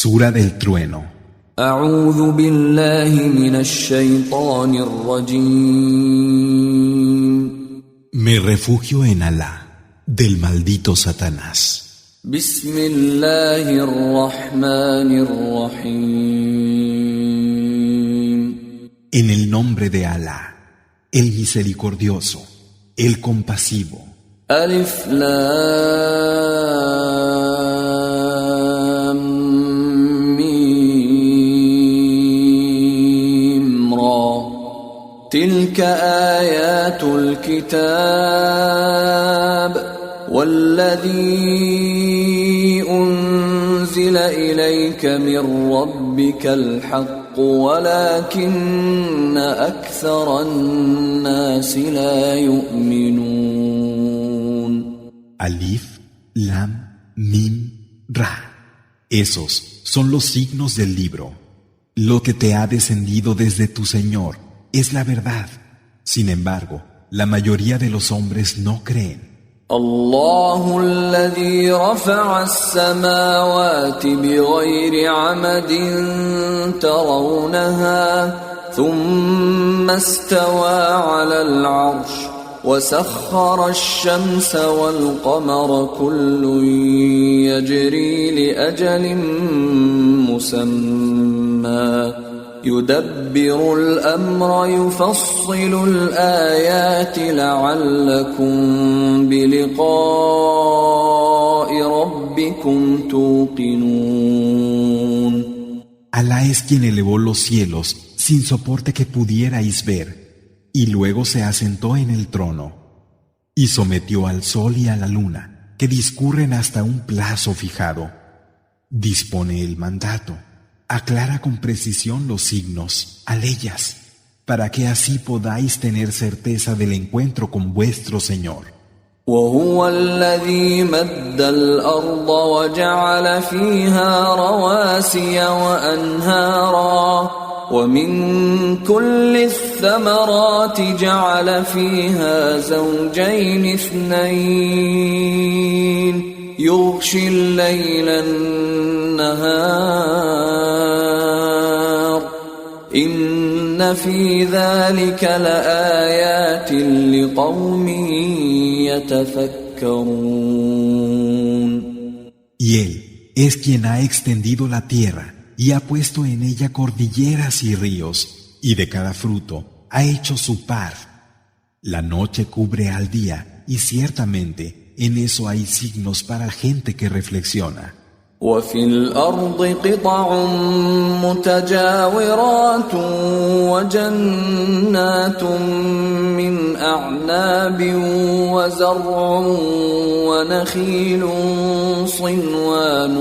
Sura del Trueno. أعوذ بالله من الشيطان الرجيم. Me refugio en Alá, del maldito Satanás. بسم الله الرحمن الرحيم. En el nombre de Alá, el misericordioso, el compasivo. ألف لام ميم را تلك آيات الكتاب والذي أنزل إليك من ربك الحق ولكن أكثر الناس لا يؤمنون. Alif, Lam, Mim, Ra. Esos son los signos del libro. Lo que te ha descendido desde tu Señor es la verdad. Sin embargo, la mayoría de los hombres no creen. الله الذي رفع السماوات بغير عمد ترونها ثم استوى على العرش وسخر الشمس والقمر كل يجري لأجل مسمى يدبر الأمر يفصل الآيات لعلكم بلقاء ربكم توقنون. Alá es quien elevó los cielos sin soporte que pudierais ver, y luego se asentó en el trono, y sometió al sol y a la luna, que discurren hasta un plazo fijado. Dispone el mandato, aclara con precisión los signos, aleyas, para que así podáis tener certeza del encuentro con vuestro Señor. وهو الذي مد الأرض وجعل فيها رواسي وأنهارا ومن كل الثمرات جعل فيها زوجين اثنين يغشي الليل النهار إن في ذلك لآيات لقوم يتفكرون. Y Él es quien ha extendido la tierra y ha puesto en ella cordilleras y ríos, y de cada fruto ha hecho su par. La noche cubre al día, y ciertamente en eso hay signos para gente que reflexiona. وفي الأرض قطع متجاورات وجنات من أعناب وزرع ونخيل صنوان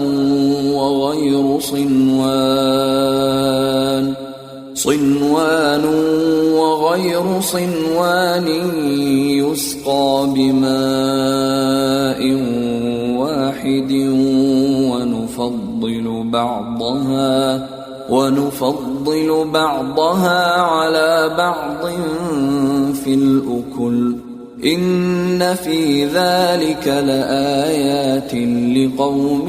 وغير صنوان يسقى بماء واحد ونفضل بعضها على بعض في الأكل إن في ذلك لآيات لقوم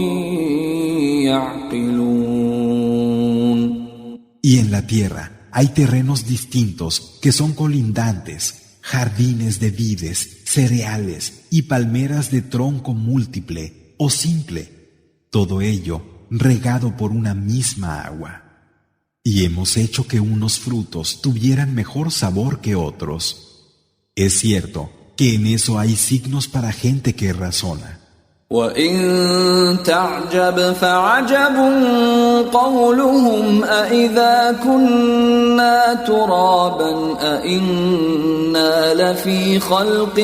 يعقلون. Y en la tierra hay terrenos distintos que son colindantes, jardines de vides, cereales y palmeras de tronco múltiple o simple. Todo ello regado por una misma agua. Y hemos hecho que unos frutos tuvieran mejor sabor que otros. Es cierto que en eso hay signos para gente que razona. وَإِن تَعْجَبْ فَعَجَبٌ قَوْلُهُمْ أَإِذَا كُنَّا تُرَابًا أَإِنَّا لَفِي خَلْقٍ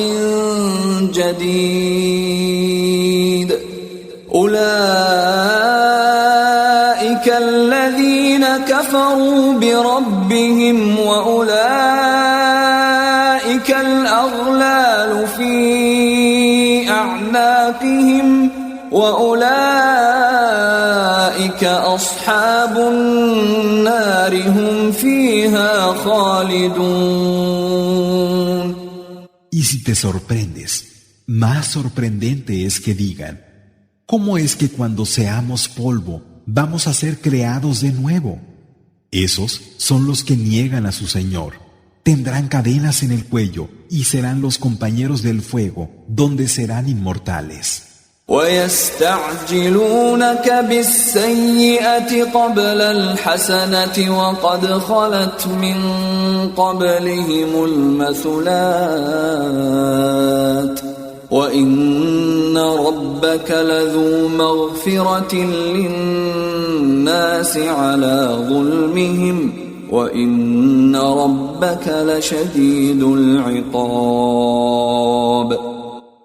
جَدِيدٍ أولئك الذين كفروا بربهم وأولئك الأغلال في أعناقهم وأولئك أصحاب النار هم فيها خالدون. Y si te sorprendes, más sorprendente es que digan: ¿cómo es que cuando seamos polvo vamos a ser creados de nuevo. Esos son los que niegan a su Señor. Tendrán cadenas en el cuello y serán los compañeros del fuego, donde serán inmortales. وَيَسْتَعْجِلُونَكَ بِالسَّيِّئَةِ قَبْلَ الْحَسَنَةِ وَقَدْ خَلَتْ مِنْ قَبْلِهِمُ الْمَثُلَاتُ وَإِنَّ رَبَّكَ لَذُو مَغْفِرَةٍ لِلنَّاسِ عَلَى ظُلْمِهِمْ وَإِنَّ رَبَّكَ لَشَدِيدُ الْعِقَابِ.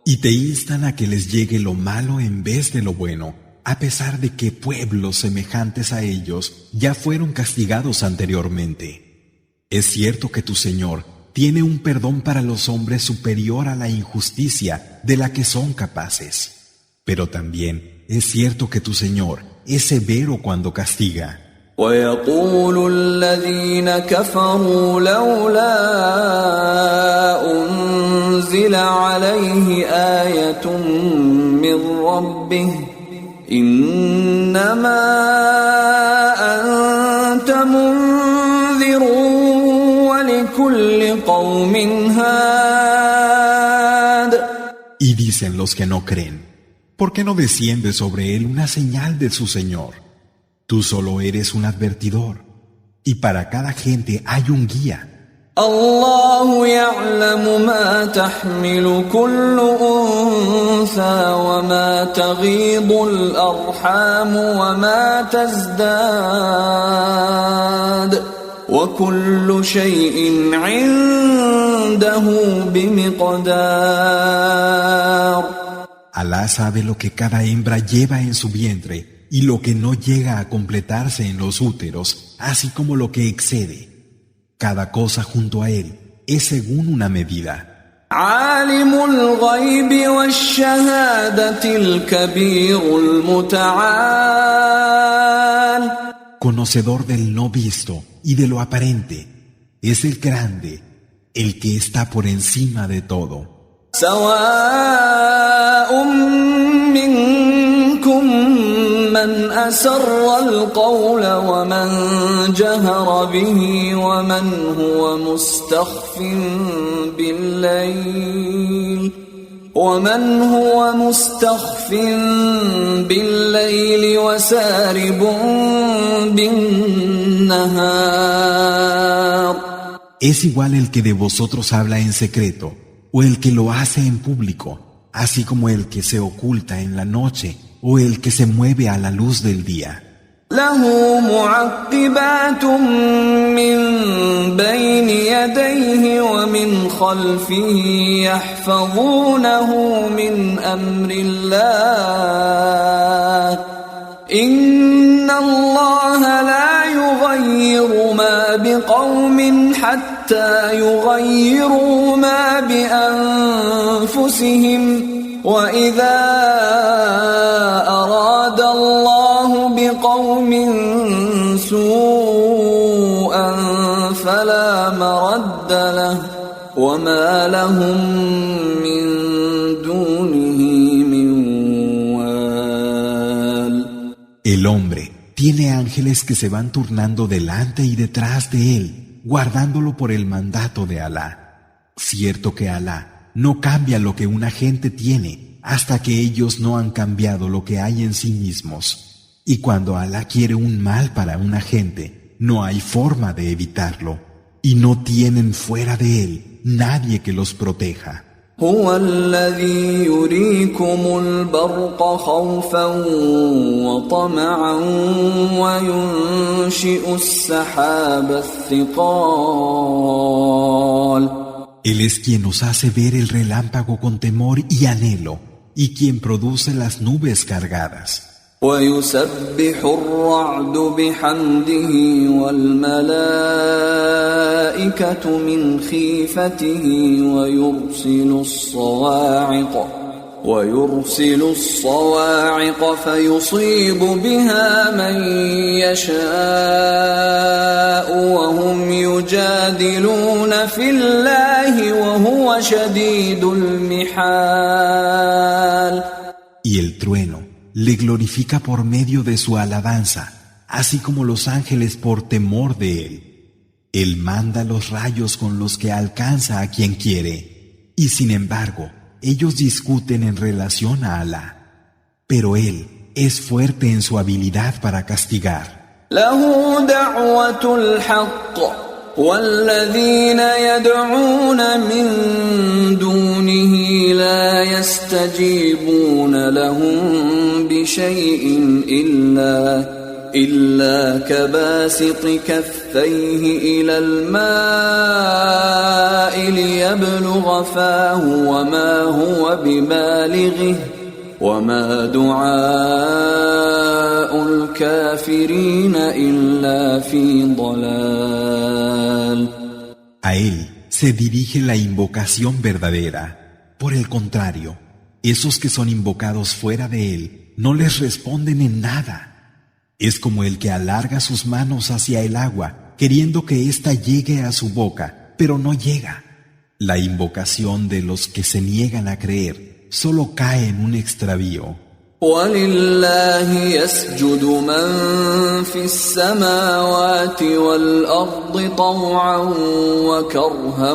Y te instan a que les llegue lo malo en vez de lo bueno, a pesar de que pueblos semejantes a ellos ya fueron castigados anteriormente. Es cierto que tu Señor tiene un perdón para los hombres superior a la injusticia de la que son capaces. Pero también es cierto que tu Señor es severo cuando castiga. وَيَقُولُ الَّذِينَ كَفَرُوا لَوْلَا أُنزِلَ عَلَيْهِ آيَةٌ مِّن رَّبِّهِ إِنَّمَا أَنتَ مُنذِرٌ وَلِكُلِّ قَوْمٍ هَادٍ. Y dicen los que no creen, ¿por qué no desciende sobre él una señal de su Señor? Tú solo eres un advertidor, y para cada gente hay un guía. الله يعلم ما تحمل كل أنثى وما تغيض الأرحام وما تزداد وكل شيء عنده بمقدار. Alá sabe lo que cada hembra lleva en su vientre y lo que no llega a completarse en los úteros, así como lo que excede. Cada cosa junto a él es según una medida. عالم الغيب والشهادة الكبير المتعال. Conocedor del no visto y de lo aparente, es el grande, el que está por encima de todo. سواء منكم من أسر القول ومن جهر به ومن هو مستخف بالليل وسارب بالنهار. Es igual el que de vosotros habla en secreto o el que lo hace en público, así como el que se oculta en la noche o el que se mueve a la luz del día. له معقبات من بين يديه ومن خلفه يحفظونه من أمر الله إن الله لا يغير ما بقوم حتى يغيروا ما بأنفسهم وإذا أراد الله بقوم سوءا فلا مرد له وما لهم من دونه من وال. El hombre tiene ángeles que se van turnando delante y detrás de él, guardándolo por el mandato de Alá. Cierto que Alá no cambia lo que una gente tiene hasta que ellos no han cambiado lo que hay en sí mismos. Y cuando Alá quiere un mal para una gente, no hay forma de evitarlo. Y no tienen fuera de él nadie que los proteja. هو الذي يريكم البرق خوفا وطمعا وينشئ السحاب الثقال. Él es quien nos hace ver el relámpago con temor y anhelo, y quien produce las nubes cargadas. ويسبح الرعد بحمده والملائكة من خيفته ويرسل الصواعق فيصيب بها من يشاء وهم يجادلون في الله وهو شديد المحال. Y el trueno le glorifica por medio de su alabanza, así como los ángeles por temor de él. Él manda los rayos con los que alcanza a quien quiere, y sin embargo, ellos discuten en relación a Alá. Pero él es fuerte en su habilidad para castigar. له دعوة الحق والذين يدعون من دونه لا يستجيبون لهم بشيء إلا كباسط كفيه إلى الماء ليبلغ فاه وما هو ببالغه وما دعاء الكافرين إلا في ضلال. A él se dirige la invocación verdadera. Por el contrario, esos que son invocados fuera de él no les responden en nada. Es como el que alarga sus manos hacia el agua, queriendo que ésta llegue a su boca, pero no llega. La invocación de los que se niegan a creer solo cae en un extravío. وَلِلَّهِ يَسْجُدُ مَن فِي السَّمَاوَاتِ وَالْأَرْضِ طَوْعًا وَكَرْهًا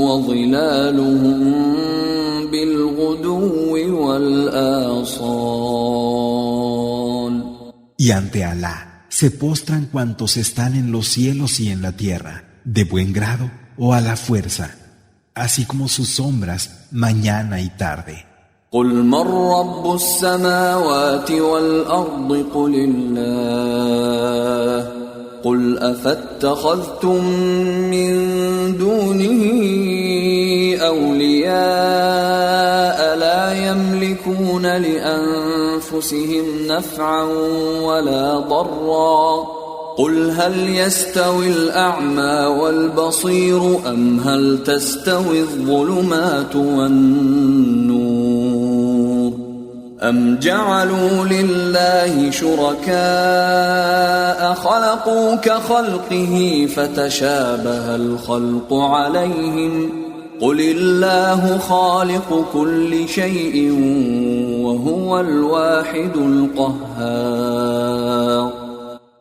وَظِلَالُهُم بِالْغُدُوِّ وَالْآصَالِ. Y ante Alá se postran cuantos están en los cielos y en la tierra, de buen grado o a la fuerza, así como sus sombras mañana y tarde. قُلْ مَنْ رَبُّ السَّمَاوَاتِ وَالْأَرْضِ قُلِ اللَّهُ قُلْ أَفَاتَّخَذْتُم مِّن دُونِهِ أَوْلِيَاءَ لَا يَمْلِكُونَ لِأَنفُسِهِمْ نَفْعًا وَلَا ضَرًّا قُلْ هَلْ يَسْتَوِي الْأَعْمَى وَالْبَصِيرُ أَمْ هَلْ تَسْتَوِي الظُّلُمَاتُ وَالنُّورُ أَمْ جَعَلُوا لِلَّهِ شُرَكَاءَ خَلَقُوا كَخَلْقِهِ فَتَشَابَهَ الْخَلْقُ عَلَيْهِمْ قُلِ اللَّهُ خَالِقُ كُلِّ شَيْءٍ وَهُوَ الْوَاحِدُ الْقَهَّارُ.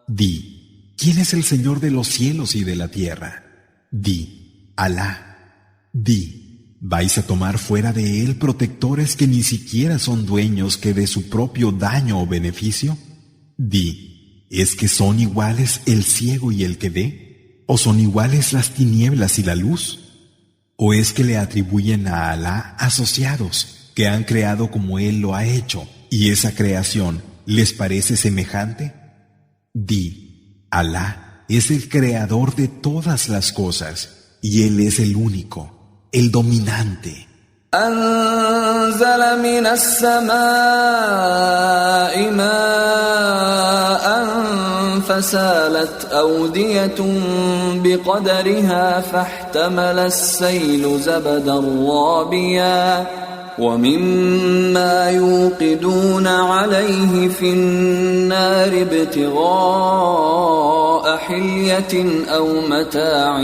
Di, ¿quién es el Señor de los cielos y de la tierra? Di, Alá. Di, ¿vais a tomar fuera de él protectores que ni siquiera son dueños que de su propio daño o beneficio? Di, ¿es que son iguales el ciego y el que ve? ¿O son iguales las tinieblas y la luz? ¿O es que le atribuyen a Alá asociados que han creado como él lo ha hecho y esa creación les parece semejante? Di, Alá es el creador de todas las cosas y él es el único, el dominante. أنزل من السماء ماء فسالت أودية بقدرها فاحتمل السيل زبدا رابيا ومما يوقدون عليه في النار ابتغاء حلية أو متاع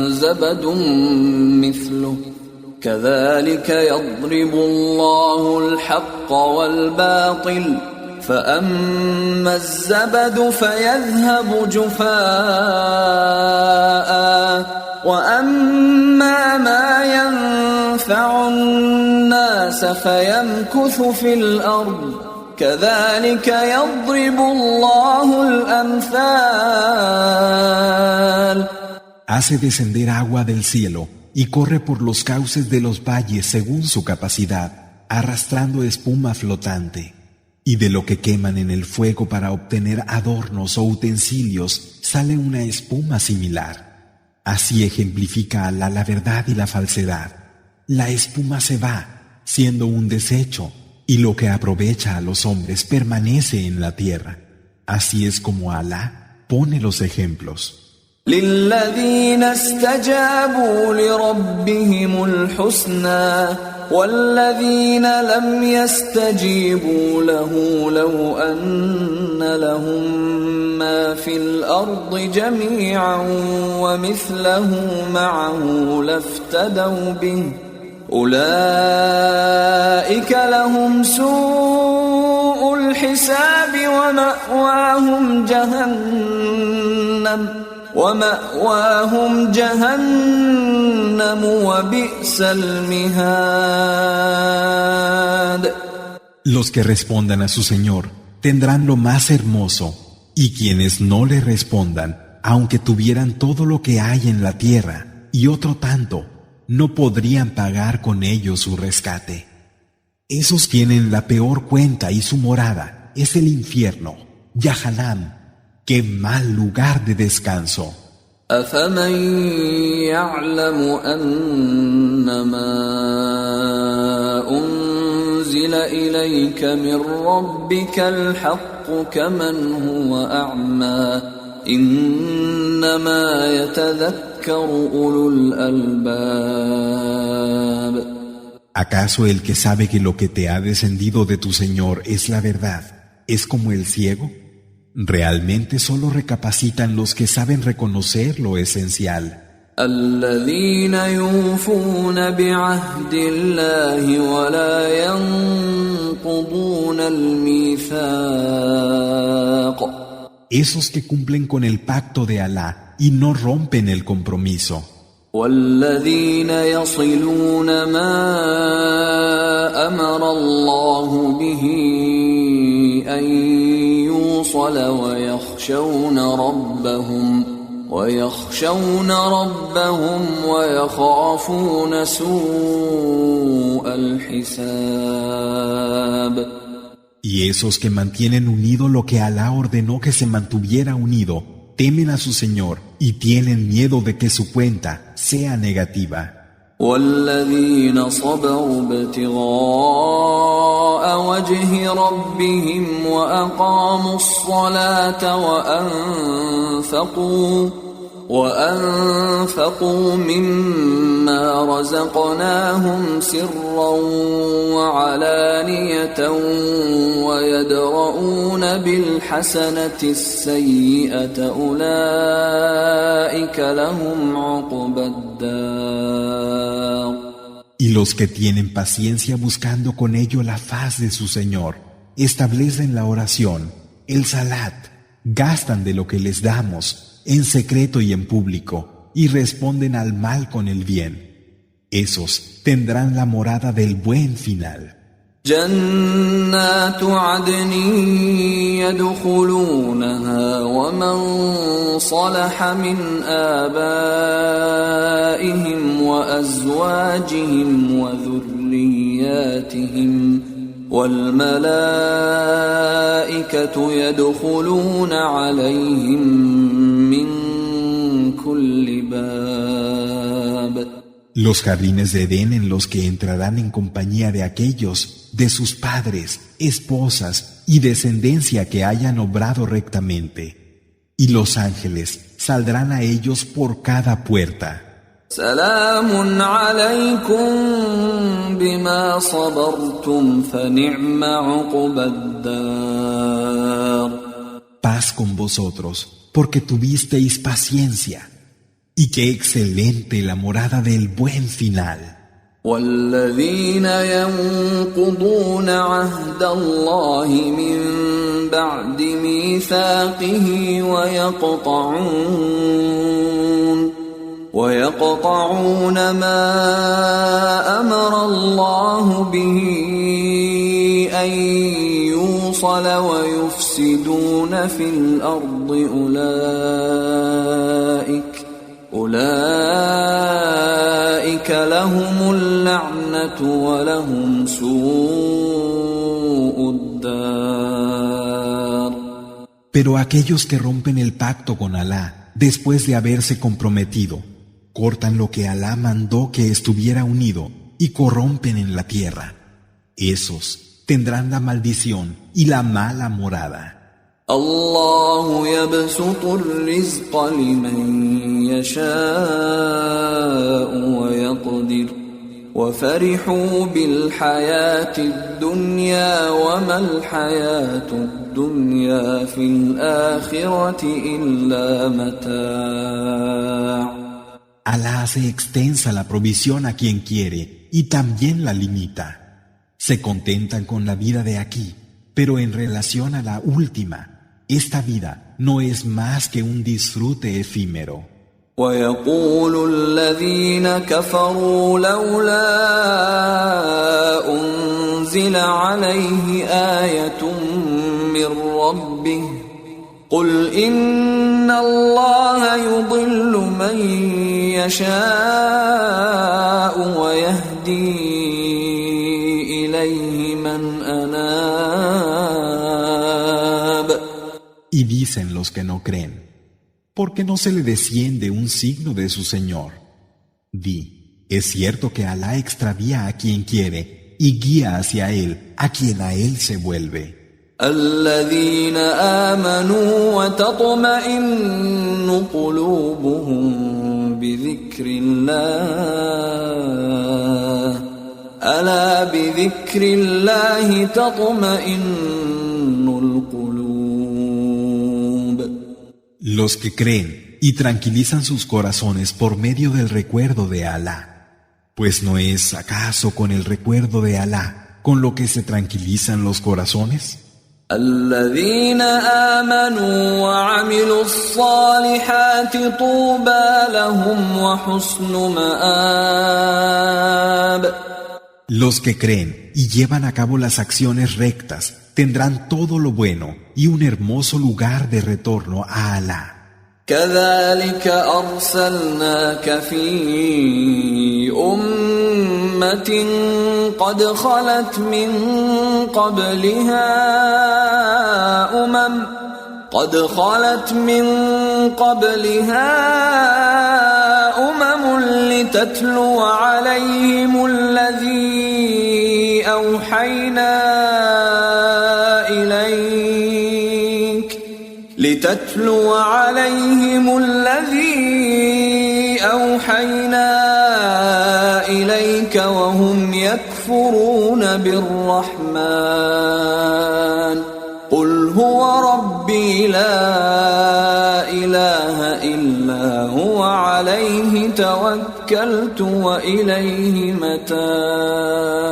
زبد مثله كذلك يضرب الله الحق والباطل فأما الزبد فيذهب جفاء وأما ما ينفع الناس فيمكث في الأرض كذلك يضرب الله الأمثال. Hace descender agua del cielo y corre por los cauces de los valles según su capacidad, arrastrando espuma flotante. Y de lo que queman en el fuego para obtener adornos o utensilios sale una espuma similar. Así ejemplifica Alá la verdad y la falsedad. La espuma se va, siendo un desecho, y lo que aprovecha a los hombres permanece en la tierra. Así es como Alá pone los ejemplos. للذين استجابوا لربهم الحسنى والذين لم يستجيبوا له لو أن لهم ما في الأرض جميعا ومثله معه لافتدوا به أولئك لهم سوء سوء الحساب ومأواهم جهنم وبئس المهاد. Los que respondan a su Señor tendrán lo más hermoso, y quienes no le respondan, aunque tuvieran todo lo que hay en la tierra y otro tanto, no podrían pagar con ello su rescate. Esos tienen la peor cuenta y su morada es el infierno, Yahanam. ¡Qué mal lugar de descanso! أفمن يعلم أنما أنزل إليك من ربك الحق كمن هو أعمى إنما يتذكر أولو الألباب. ¿Acaso el que sabe que lo que te ha descendido de tu Señor es la verdad, es como el ciego? Realmente solo recapacitan los que saben reconocer lo esencial. الذين يوفون بعهد الله ولا ينقضون الميثاق. Esos que cumplen con el pacto de Alá y no rompen el compromiso. والذين يصلون ما أمر الله به أن يوصل ويخشون ربهم ويخافون سوء الحساب. Y esos que mantienen unido lo que Alá ordenó que se mantuviera unido, temen a su Señor y tienen miedo de que su cuenta sea negativa. والذين صبروا ابتغاء وجه ربهم وأقاموا الصلاة وأنفقوا مما رزقناهم سرا وعلانية ويدرؤون بالحسنة السيئة أولئك لهم عقبى الدار. Y los que tienen paciencia buscando con ello la faz de su Señor, establecen la oración, el salat, gastan de lo que les damos, en secreto y en público, y responden al mal con el bien. Esos tendrán la morada del buen final. جنات عدن يدخلونها ومن صلح من آبائهم وأزواجهم وذرياتهم والملائكة يدخلون عليهم من كل باب. Los jardines de Edén en los que entrarán en compañía de aquellos, de sus padres, esposas y descendencia que hayan obrado rectamente. Y los ángeles saldrán a ellos por cada puerta. سلام عليكم بما صبرتم فنعم عقبى الدار. Paz con vosotros, porque tuvisteis paciencia. Y qué excelente la morada del buen final. والذين ينقضون عهد الله من بعد ميثاقه ويقطعون ما أمر الله به أن يوصل ويفسدون في الأرض أولئك لهم اللعنة ولهم سوء الدار. Pero aquellos que rompen el pacto con Alá, después de haberse comprometido, cortan lo que Alá mandó que estuviera unido y corrompen en la tierra. Esos tendrán la maldición y la mala morada. الله يبسط الرزق لمن يشاء ويقدر وفرحوا بالحياة الدنيا وما الحياة الدنيا في الآخرة إلا متاع. Alá hace extensa la provisión a quien quiere y también la limita. Se contentan con la vida de aquí, Pero en relación a la última, esta vida no es más que un disfrute efímero. ويقول الذين كفروا لولا أنزل عليه آية من ربه قل إن الله يضل من يشاء ويهدي إليه من أناب. Y dicen los que no creen: ¿por qué no se le desciende un signo de su Señor? Di: es cierto que Alá extravía a quien quiere y guía hacia Él a quien a Él se vuelve. الذين آمنوا وتطمئن قلوبهم بذكر الله ألا بذكر الله تطمئن القلوب. Los que creen y tranquilizan sus corazones por medio del recuerdo de Alá, pues ¿no es acaso con el recuerdo de Alá con lo que se tranquilizan los corazones? الذين آمنوا وعملوا الصالحات طوبى لهم وحسن مآب. Los que creen y llevan a cabo las acciones rectas tendrán todo lo bueno y un hermoso lugar de retorno a Alá. كذلك أرسلناك في أمة قد خلت من قبلها أمم لتتلو عليهم الذي أوحينا إليك وهم يكفرون بالرحمن قل هو ربي لا إله إلا هو عليه توكلت وإليه متاب.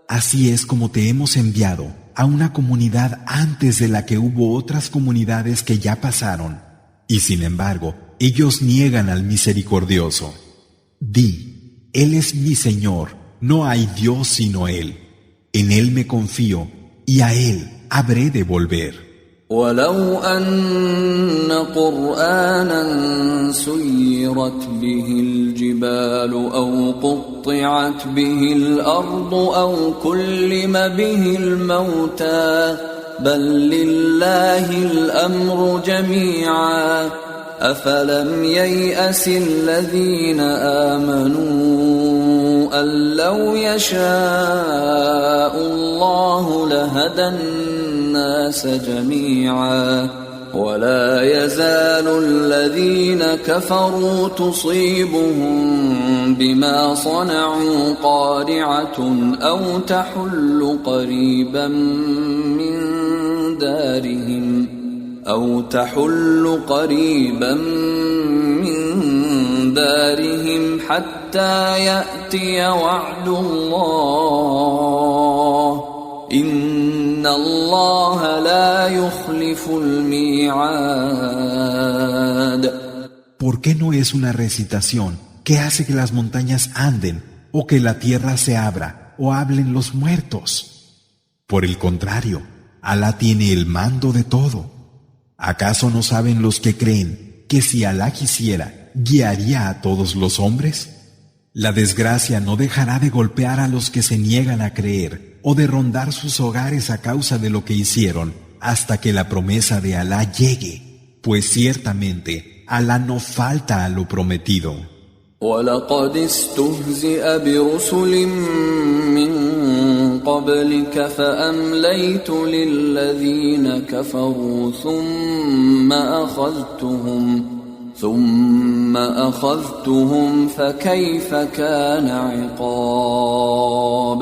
Así es como te hemos enviado a una comunidad antes de la que hubo otras comunidades que ya pasaron, y sin embargo, ellos niegan al Misericordioso. Di: Él es mi Señor, no hay Dios sino Él. En Él me confío, y a Él habré de volver. ولو أن قرآنا سيرت به الجبال أو قطعت به الأرض أو كلم به الموتى بل لله الأمر جميعا أفلم ييأس الذين آمنوا أن لو يشاء الله لهدى الناس جميعا ولا يزال الذين كفروا تصيبهم بما صنعوا قارعة أو تحل قريبا من دارهم حتى يأتي وعد الله إن الله لا يخلف الميعاد. ¿Por qué no es una recitación que hace que las montañas anden, o que la tierra se abra, o hablen los muertos? Por el contrario, Alá tiene el mando de todo. ¿Acaso no saben los que creen que si Alá quisiera, guiaría a todos los hombres? La desgracia no dejará de golpear a los que se niegan a creer o de rondar sus hogares a causa de lo que hicieron hasta que la promesa de Alá llegue, pues ciertamente Alá no falta a lo prometido. وَلَقَدِ اسْتُهْزِئَ بِرُسُلٍ مِّن قَبْلِكَ فَأَمْلَيْتُ لِلَّذِينَ كَفَرُوا ثُمَّ أَخَذْتُهُمْ فَكَيْفَ كَانَ عِقَابِ.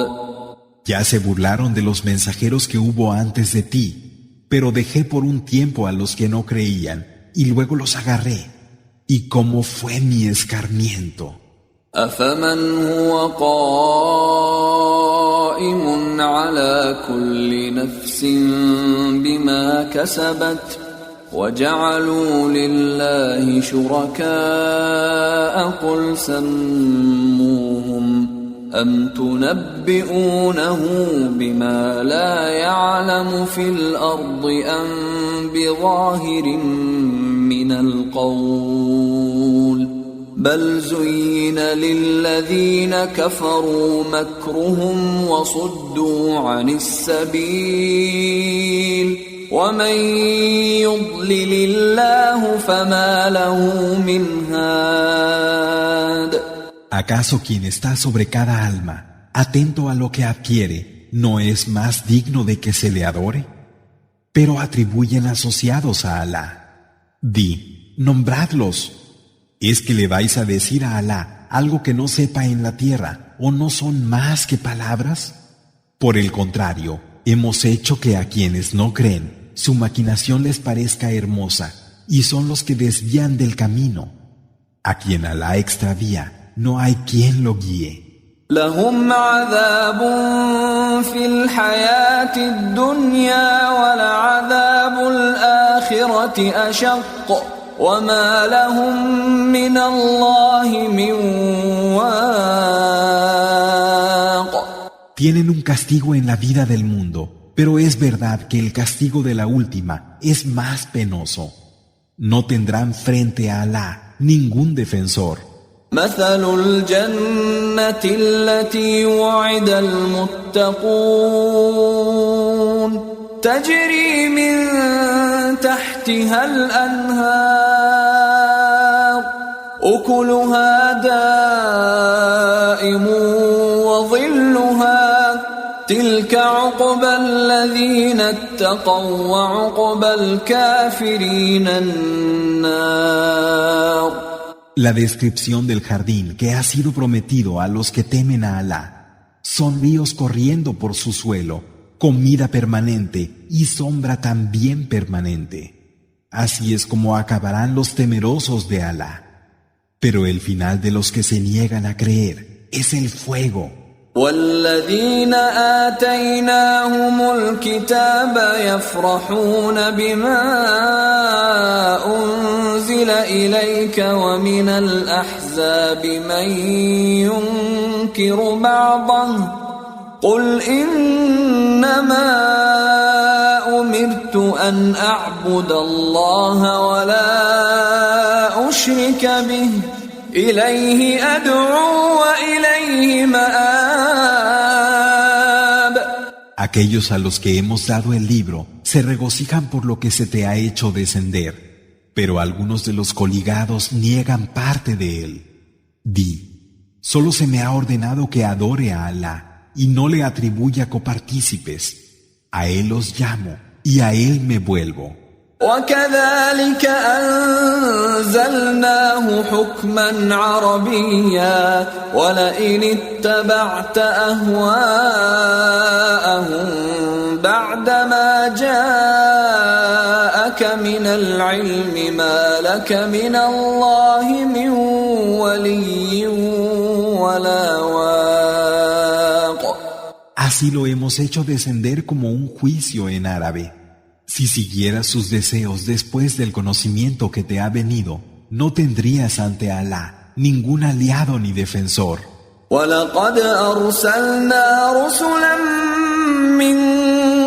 Ya se burlaron de los mensajeros que hubo antes de ti, pero dejé por un tiempo a los que no creían y luego los agarré. ¿Y cómo fue mi escarmiento? أَفَمَنْ هُوَ قائم على كل نفس بما كسبت وجعلوا لله شركاء قل سموهم أم تنبئونه بما لا يعلم في الأرض أم بظاهر من القول بل زين للذين كفروا مكرهم وصدوا عن السبيل ومن يضلل الله فما له من هاد. ¿Acaso quien está sobre cada alma, atento a lo que adquiere, no es más digno de que se le adore? Pero atribuyen asociados a Alá. Di, nombradlos. ¿Es que le vais a decir a Alá algo que no sepa en la tierra, o no son más que palabras? Por el contrario, hemos hecho que a quienes no creen, su maquinación les parezca hermosa, y son los que desvían del camino. A quien Alá extravía, no hay quien lo guíe. لهم عذاب في الحياة الدنيا ولعذاب الآخرة أشق وما لهم من الله من واق. Tienen un castigo en la vida del mundo, pero es verdad que el castigo de la última es más penoso. No tendrán frente a Alá ningún defensor. مثل الجنة التي وعد المتقون تجري من تحتها الأنهار أكلها دائم وظلها تلك عقبى الذين اتقوا وعقبى الكافرين النار. La descripción del jardín que ha sido prometido a los que temen a Alá. Son ríos corriendo por su suelo, comida permanente y sombra también permanente. Así es como acabarán los temerosos de Alá. Pero el final de los que se niegan a creer es el fuego. والذين آتيناهم الكتاب يفرحون بما أنزل إليك ومن الأحزاب من ينكر بعضه قل إنما أمرت أن أعبد الله ولا أشرك به إليه أدعو وإليه مآب. Aquellos a los que hemos dado el libro se regocijan por lo que se te ha hecho descender, pero algunos de los coligados niegan parte de él. Di, solo se me ha ordenado que adore a Alá y no le atribuya copartícipes. A él os llamo y a él me vuelvo. وكذلك أنزلناه حكما عربيا ولئن اتبعت أهواءهم بعدما جاءك من العلم ما لك من الله من ولي ولا واق. Así lo hemos hecho descender como un juicio en árabe. Si siguieras sus deseos después del conocimiento que te ha venido, no tendrías ante Alá ningún aliado ni defensor. وَلَقَدْ أَرْسَلْنَا رُسُلًا مِّن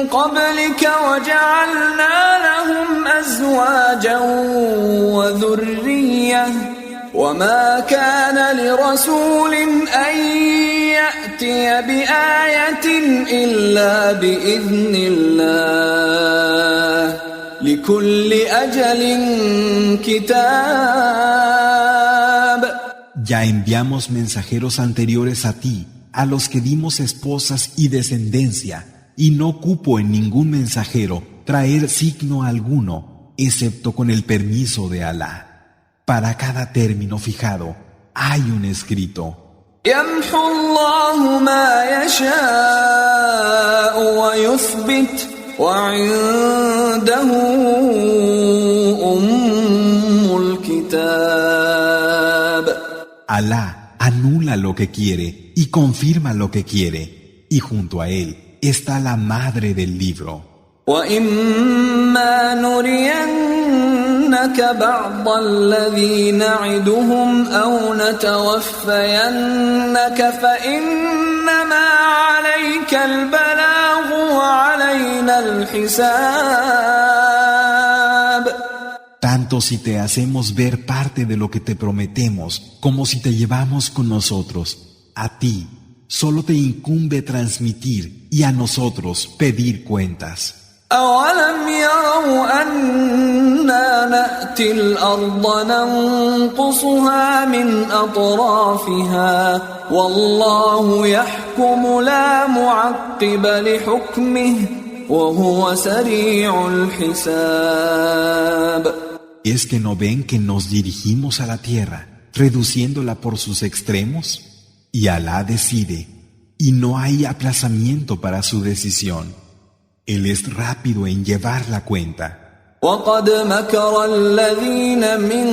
قَبْلِكَ وَجَعَلْنَا لَهُمْ أَزْوَاجًا وَذُرِّيَّةً وَمَا كَانَ لِرَسُولٍ أَن يَأْتِيَ بِآيَةٍ إِلَّا بِإِذْنِ اللَّهِ لِكُلِّ أَجَلٍ كِتَابٌ. Ya enviamos mensajeros anteriores a ti, a los que dimos esposas y descendencia, y no cupo en ningún mensajero traer signo alguno, excepto con el permiso de Alá. Para cada término fijado hay un escrito. يمحو الله ما يشاء ويثبت وعنده أم الكتاب. Alá anula lo que quiere y confirma lo que quiere, y junto a él está la madre del libro. وَإِمَّا نُرِيَنَّكَ بَعْضَ الَّذِي نَعِدُهُمْ أَوْ نَتَوَفَّيَنَّكَ فَإِنَّمَا عَلَيْكَ الْبَلَاغُ وَعَلَيْنَا الْحِسَابُ. Tanto si te hacemos ver parte de lo que te prometemos, como si te llevamos con nosotros, a ti solo te incumbe transmitir y a nosotros pedir cuentas. أَوَلَمْ يَرَوْا أَنَّا نَأْتِي الْأَرْضَ نَنقُصُهَا مِنْ أَطْرَافِهَا وَاللَّهُ يَحْكُمُ لَا مُعَقِّبَ لِحُكْمِهِ وَهُوَ سَرِيعُ الْحِسَابِ. ¿Es que no ven que nos dirigimos a la tierra, reduciéndola por sus extremos? Y Alá decide, y no hay aplazamiento para su decisión. Él es rápido en llevar la cuenta. وَقَدْ مَكَرَ الَّذِينَ مِن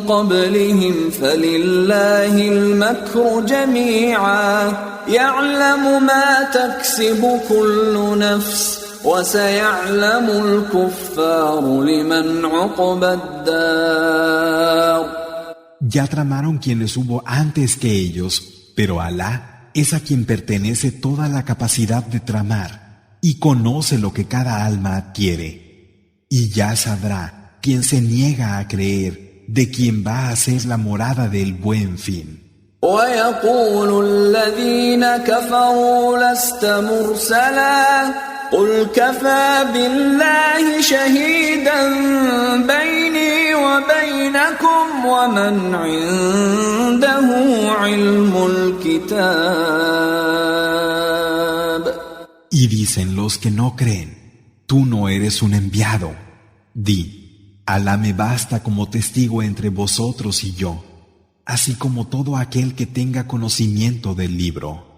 قَبْلِهِمْ فَلِلَّهِ الْمَكْرُ جَمِيعًا يَعْلَمُ مَا تَكْسِبُ كُلُّ نَفْسٍ وَسَيَعْلَمُ الْكُفَّارُ لِمَنْ عُقْبَى الدَّارِ. Ya tramaron quienes hubo antes que ellos, pero Alá es a quien pertenece toda la capacidad de tramar y conoce lo que cada alma adquiere. Y ya sabrá quien se niega a creer de quien va a ser la morada del buen fin. وَيَقُولُ الَّذِينَ كَفَرُوا لَسْتَ مُرْسَلًا قُلْ كَفَى بِاللَّهِ شَهِيدًا بَيْنِي وَبَيْنَكُمْ وَمَنْ عِندَهُ عِلْمُ الْكِتَابِ. Y dicen los que no creen, tú no eres un enviado. Di, Alá me basta como testigo entre vosotros y yo, así como todo aquel que tenga conocimiento del libro.